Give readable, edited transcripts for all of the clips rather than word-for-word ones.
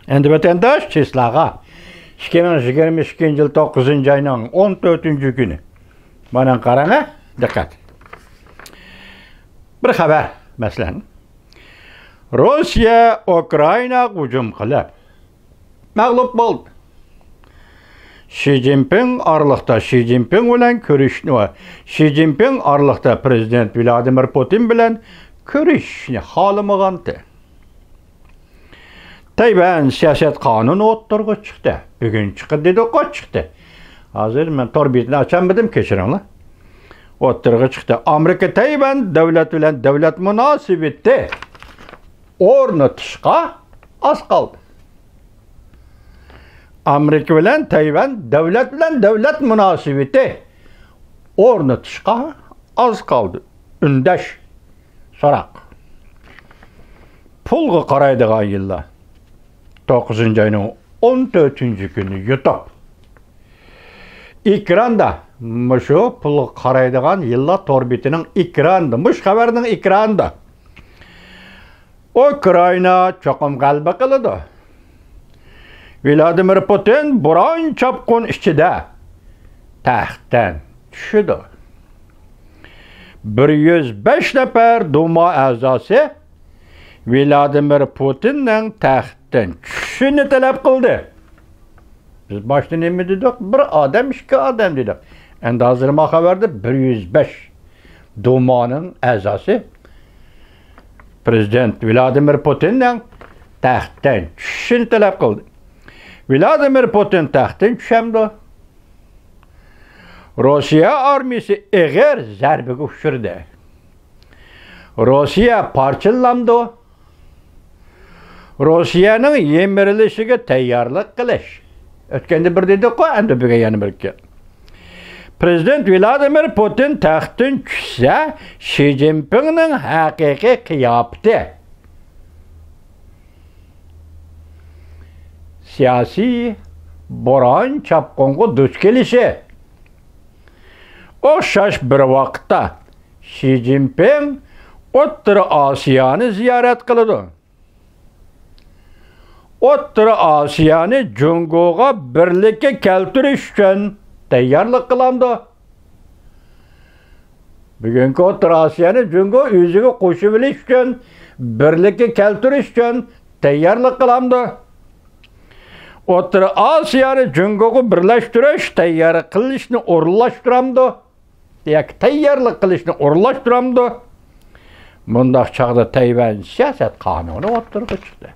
Endi vatandaş Çeslağa 2022 yıl 9 ayının 14 günü. Bana qarana, dikkat. Bir haber mesela. Rusya Ukrayna hücum qilib mag'lub bo'ldi. Xi Jinping arlıqda Xi Jinping bilan ko'rishni va Xi Jinping arlıqda prezident Vladimir Putin bilan ko'rishni xohlamagandi. Tayvan siyaset kanunu o'ttirg'i chiqdi. Bugun chiqdi dedi, qo'ch chiqdi. Hozir men torbitni ochamadim, kechiringlar. O'ttirg'i chiqdi. Amerika Tayvan davlat bilan davlat munosabati o'rnatishga oz qoldi. Amerika bilan Tayvan bilan davlat munosabati o'rnatishga oz qoldi. Undash so'roq. Pulga qaraydigan yillar 9 ayının 14 günü YouTube. Ekranda, şu pul qaraydigan yıllar torbitining ekranda, mush xabarning ekranda. Ukrayna cho'qim g'alaba qildi. Vladimir Putin biron chopqin ichida taxtdan tushdi. 105 nafar Duma a'zosi Vladimir Putinning taxtdan tushishini talab qildi. Biz boshda nima dedik? Bir odam, ikki odam dedik. Endi hozir ma xabarda 105 Dumaning a'zosi prezident Vladimir Putinning taxtdan tushishini talab qildi. Vladimir Putin taxtdan tushamdi. Rossiya armiyasi og'ir zarbaga uchirdi. Rossiya parchalandi. Rossiyaning yemirilishiga tayyorlik qilish. O'tganda bir dedik-ku, endi bugun yana bir kel. Prezident Vladimir Putin taxtdan tushsa, Xi Jinpingning haqiqiy qiyofati siyosiy bo'ron chapqonga duch kelishi. O'xshash bir vaqtda Xi Jinping O'rta Osiyoni ziyorat qildi. O'rta Osiyoni Jungoga birlikka keltirish uchun tayyorlik qilindi. Bugungi O'rta Osiyoni Jungo o'ziga qo'shib olish uchun birlikka keltirish uchun tayyorlik qilindi. O'rta Osiyoni Jungoga birlashtirish, tayyor qilishni o'rinlashtiramdi. Yoki tayyorlik qilishni o'rinlashtiramdi. Bundaq chaqda Tayvan siyosat qonuni o'ttirib chiqdi.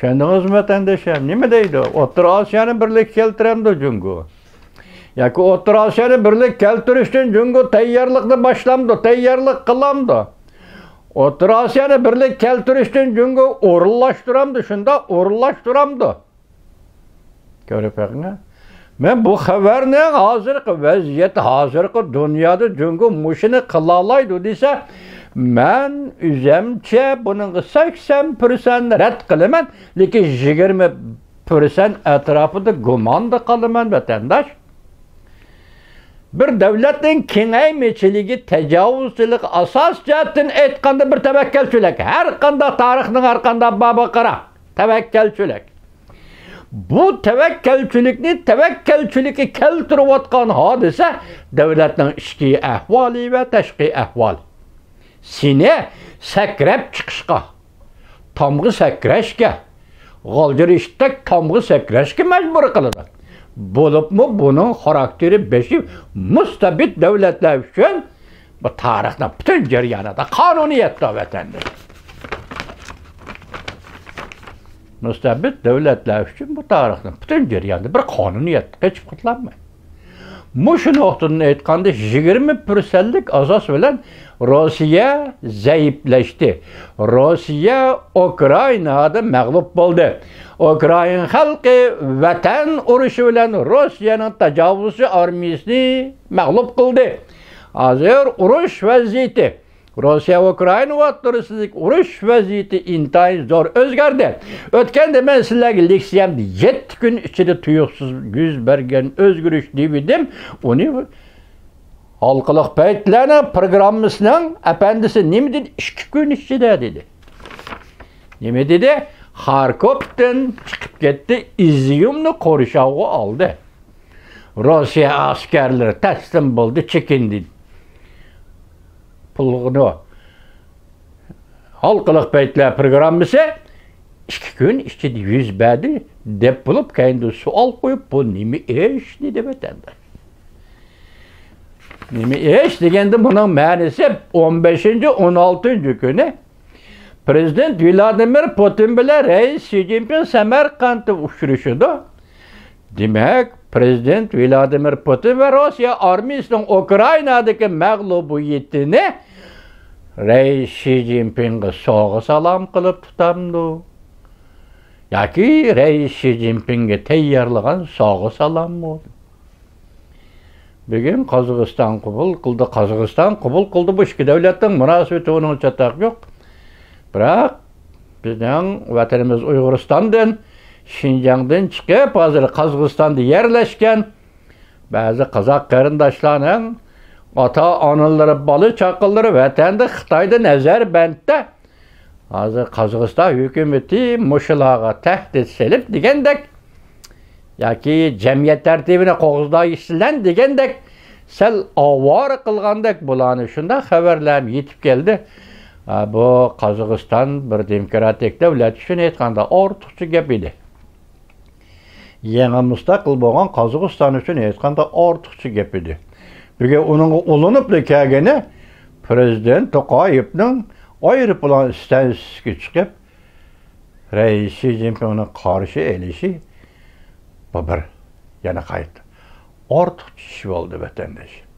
Kendiniz vatandaşım, nima deydi? O'rta Osiyoni birlik keltiramdi Jungo. Yoki O'rta Osiyoni birlik keltirishdan Jungo tayyorlikni boshlamdi, tayyorlik qilamdi. O'rta Osiyoni birlik keltirishdan Jungo o'rinlashtiramdi, shunda o'rinlashtiramdi. Ko'rib qo'yinglar. Men bu xabarning hozirgi vaziyat, hozirgi dunyoda Jungo mushini qila oladi desa, men o'zimcha buning 80% rad qilaman, lekin 20% atrofida gumonda qolaman vatandosh. Bir davlatning kengaymichiligi, tajovuzchilik asos jihatdan aytganda bir tavakkalchilik. Har qanday tarixning har qanday bobi qara, tavakkalchilik. Bu tavakkalchilikni keltirayotgan hodisa davlatning ichki ahvoli va tashqi ahvoli. Seni sakrab chiqishga, tomg'i sakrashga, g'oljirishda tomg'i sakrashga majbur qiladi. Bo'libmi buning xarakteri beshi mustabid davlatlar uchun bu tarixning butun jarayonida qonuniyatda vatandir. Mustabid davlatlar uchun bu tarixning butun jarayonida bir qonuniyat hech qutlanmaydi. Mushu nuqtadan aytganda 20%lik asos bilan Rossiya zaiflashdi. Rossiya Ukrainada mag'lub bo'ldi. Ukraina xalqi vatan urushi bilan Rossiyaning tajovuzchi armiyasini mag'lub qildi. Hozir urush vaziyati, Rossiya va Ukraina o'rtasidagi urush vaziyati intayin zo'r o'zgardi. O'tganda men sizlarga leksiyamda 7 kun ichida tuyuqsiz yuz bergan o'zgarish dedim. Uni halqılık paytlarning programmasining apandisi nima dedi? 2 kun ichida dedi. Nima dedi? Kharkov'dan çıkıp gitti, İzyum'ni Qorshawga aldı. Rusya askerleri teslim buldu, çekindi. Pulunu halkılık beytler programısı 2 gün içinde 100 bedi dep bulup kendi sual koyup bu nimi eş ne demek endi. Nimi eş degende bunun manisi 15. 16. günü Prezident Vladimir Putin bilen Reis Xi Jinping Samarkandda uçuruşudu. Demek Prezident Vladimir Putin ve Rusya armiyasının Ukrayna'daki mağlubiyetini Reis Xi Jinping'e soğuk salam kılıp tutamdı. Yaki Reis Xi Jinping'e teyyarlagan soğuk salam oldu. Bugün Kazakistan kabul kıldı. Kazakistan kabul kıldı. Bu iki devletin münasebeti onun çatak yok. Bırak bizden vatanımız Uyguristan'dan Şinjan'dan çıkıp hazır Kazakistan'da yerleşken bazı Kazak karındaşlarının ata-analары, balı çakılları vatanda Xitay'dan Azerbaycan'da hazır Kazakistan hükümeti muşulağa tehdit selip degендek yoki cemiyet tertibine qo'g'izda işilen degендek sel avvar qilgandek bularni shunda xabarlar yetib keldi. Bu Kazakistan bir demokratik devlet üçün aytganda ortiqcha gap edi. Yangi mustaqil bo'lgan Kazakistan üçün aytganda ortiqcha gap edi. Bugun uning ulanib kelgani Prezident To'qayevning aeroplan stansiyasiga chiqib Reis Xi Jinpingni qarshi elishi bu bir yana qaytdi. Ortiqcha ish bo'ldi vatandosh.